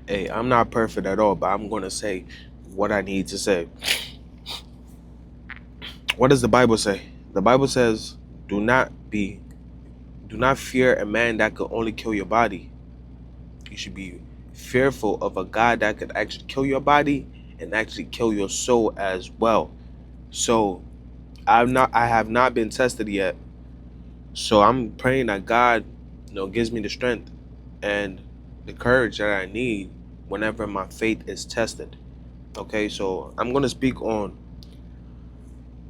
Hey, I'm not perfect at all, but I'm going to say what I need to say. What does the Bible say? The Bible says, "Do not be, do not fear a man that could only kill your body. You should be fearful of a God that could actually kill your body and actually kill your soul as well." So I have not been tested yet. So I'm praying that God, gives me the strength and the courage that I need whenever my faith is tested. Okay, so I'm gonna speak on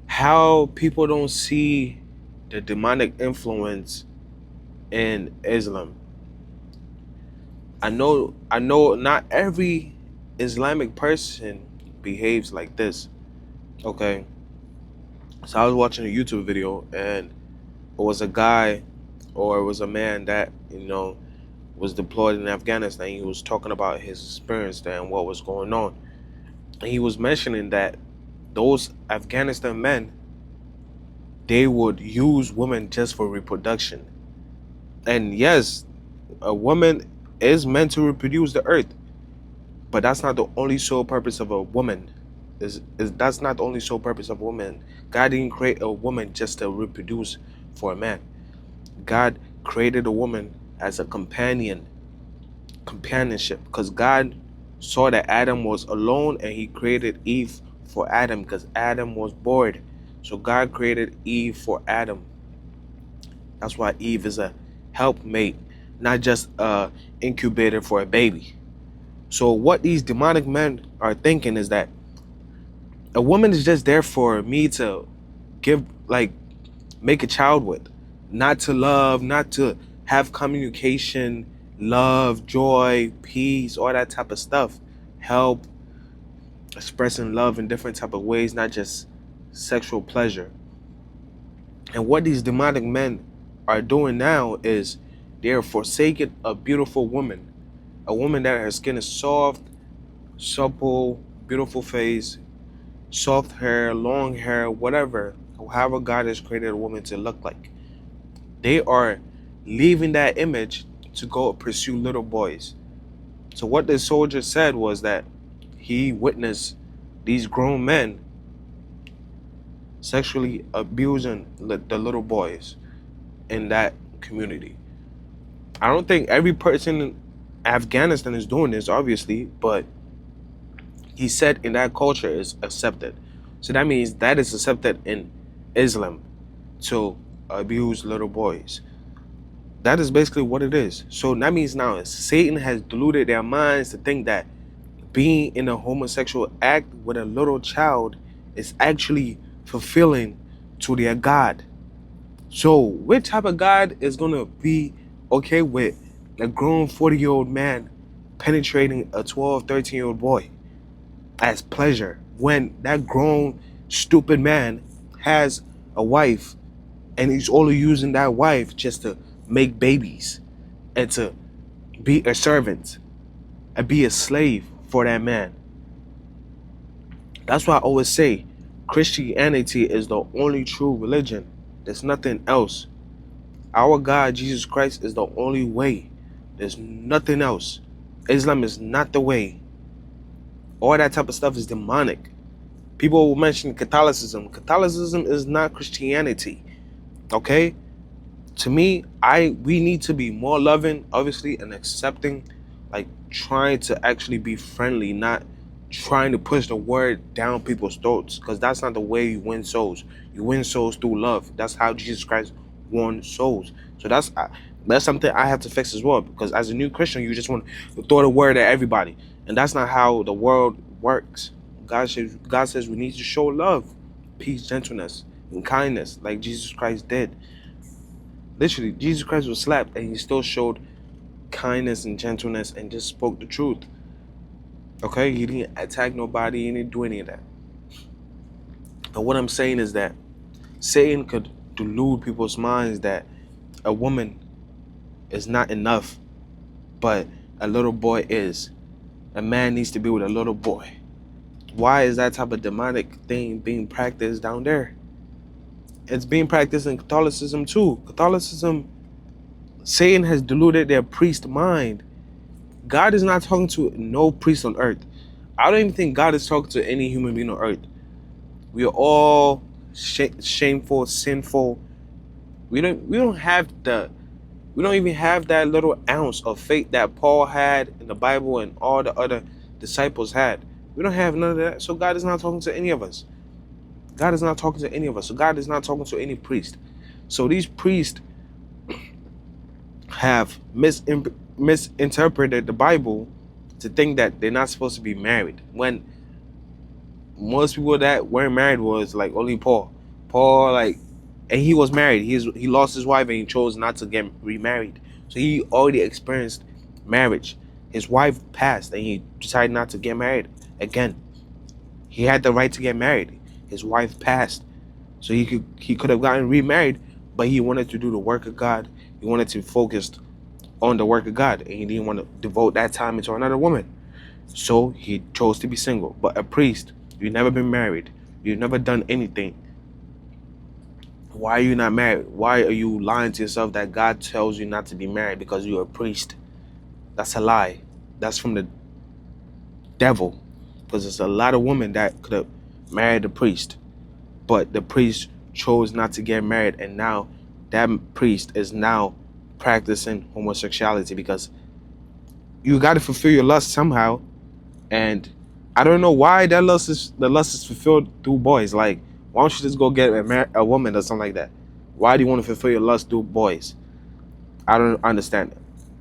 how people don't see the demonic influence in Islam. I know not every Islamic person behaves like this. Okay. So I was watching a YouTube video and it was a guy or it was a man that, was deployed in Afghanistan. He was talking about his experience there and what was going on. And he was mentioning that those Afghanistan men, they would use women just for reproduction. And yes, a woman is meant to reproduce the earth, but that's not the only sole purpose of a woman. Is That's not the only sole purpose of a woman. God didn't create a woman just to reproduce for a man. God created a woman as a companionship, because God saw that Adam was alone and he created Eve for Adam because Adam was bored. So God created Eve for Adam. That's why Eve is a helpmate, not just a incubator for a baby. So what these demonic men are thinking is that a woman is just there for me to give, like, make a child with, not to love, not to have communication, love, joy, peace, all that type of stuff. Help, expressing love in different type of ways, not just sexual pleasure. And what these demonic men are doing now is they're forsaking a beautiful woman, a woman that her skin is soft, supple, beautiful face, soft hair, long hair, whatever, however God has created a woman to look like. They are leaving that image to go pursue little boys. So what the soldier said was that he witnessed these grown men sexually abusing the little boys in that community. I don't think every person in Afghanistan is doing this, obviously, but he said in that culture is accepted. So that means that is accepted in Islam to abuse little boys. That is basically what it is. So that means now Satan has deluded their minds to think that being in a homosexual act with a little child is actually fulfilling to their God. So which type of God is going to be okay with a grown 40-year-old man penetrating a 12, 13-year-old boy as pleasure when that grown, stupid man has a wife and he's only using that wife just to make babies and to be a servant and be a slave for that man? That's why I always say Christianity is the only true religion. There's nothing else. Our God, Jesus Christ, is the only way. There's nothing else. Islam is not the way. All that type of stuff is demonic. People will mention Catholicism. Catholicism is not Christianity. Okay? To me, we need to be more loving, obviously, and accepting, like trying to actually be friendly, not trying to push the word down people's throats, because that's not the way you win souls. You win souls through love. That's how Jesus Christ won souls. So that's something I have to fix as well, because as a new Christian, you just want to throw the word at everybody, and that's not how the world works. God says we need to show love, peace, gentleness, and kindness, like Jesus Christ did. Literally, Jesus Christ was slapped and he still showed kindness and gentleness and just spoke the truth. Okay? He didn't attack nobody, he didn't do any of that. But what I'm saying is that Satan could delude people's minds that a woman is not enough, but a little boy is. A man needs to be with a little boy. Why is that type of demonic thing being practiced down there? It's being practiced in Catholicism too. Catholicism, Satan has deluded their priest mind. God is not talking to no priest on earth. I don't even think God is talking to any human being on earth. We are all shameful, sinful. We don't even have that little ounce of faith that Paul had in the Bible and all the other disciples had. We don't have none of that. So God is not talking to any of us. God is not talking to any of us. So God is not talking to any priest. So these priests have misinterpreted the Bible to think that they're not supposed to be married, when most people that weren't married was like only Paul. Paul, like, and he was married. He lost his wife and he chose not to get remarried. So he already experienced marriage. His wife passed and he decided not to get married again. He had the right to get married. His wife passed, so he could have gotten remarried, but he wanted to do the work of God. He wanted to focus on the work of God, and he didn't want to devote that time into another woman. So he chose to be single. But a priest, you've never been married, you've never done anything. Why are you not married? Why are you lying to yourself that God tells you not to be married because you're a priest? That's a lie. That's from the devil. Because there's a lot of women that could have married a priest, but the priest chose not to get married, and now that priest is now practicing homosexuality, because you got to fulfill your lust somehow. And I don't know why the lust is fulfilled through boys. Like, why don't you just go get a woman or something like that? Why do you want to fulfill your lust through boys? I don't understand.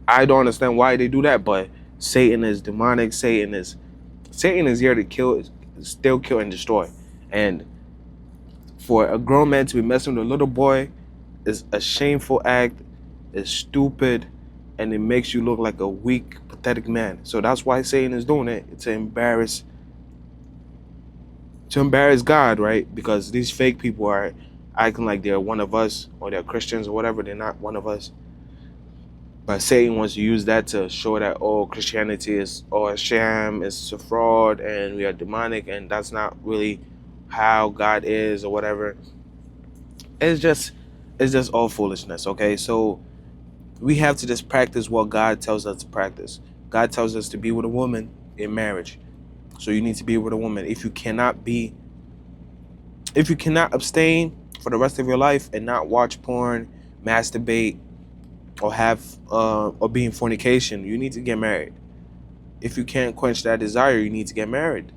I don't understand why they do that. But Satan is demonic. Satan is here to kill, steal, kill, and destroy. And for a grown man to be messing with a little boy is a shameful act. It's stupid, and it makes you look like a weak, pathetic man. So that's why Satan is doing it, to embarrass God, right? Because these fake people are acting like they're one of us, or they're Christians or whatever. They're not one of us. But Satan wants to use that to show that, oh, Christianity is a sham, it's a fraud, and we are demonic, and that's not really how God is or whatever. It's just all foolishness, okay? So we have to just practice what God tells us to practice. God tells us to be with a woman in marriage. So you need to be with a woman. If you cannot abstain for the rest of your life and not watch porn, masturbate, or be in fornication, you need to get married. If you can't quench that desire, you need to get married.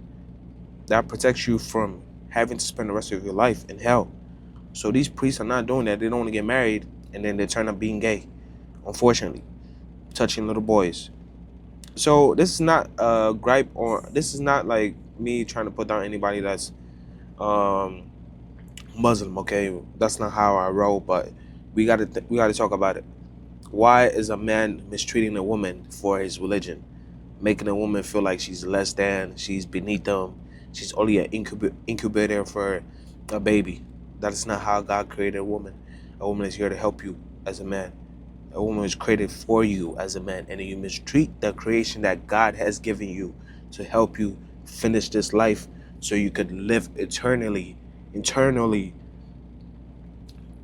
That protects you from having to spend the rest of your life in hell. So these priests are not doing that. They don't want to get married, and then they turn up being gay, unfortunately, touching little boys. So this is not a gripe, or this is not like me trying to put down anybody that's Muslim, okay? That's not how I roll, but we gotta talk about it. Why is a man mistreating a woman for his religion, making a woman feel like she's less than, she's beneath them, she's only an incubator for a baby? That is not how God created a woman. A woman is here to help you as a man. A woman is created for you as a man, and you mistreat the creation that God has given you to help you finish this life so you could live eternally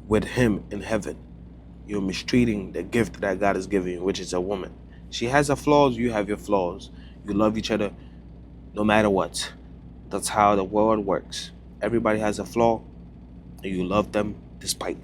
with him in heaven. You're mistreating the gift that God has given you, which is a woman. She has her flaws, you have your flaws. You love each other no matter what. That's how the world works. Everybody has a flaw, and you love them despite.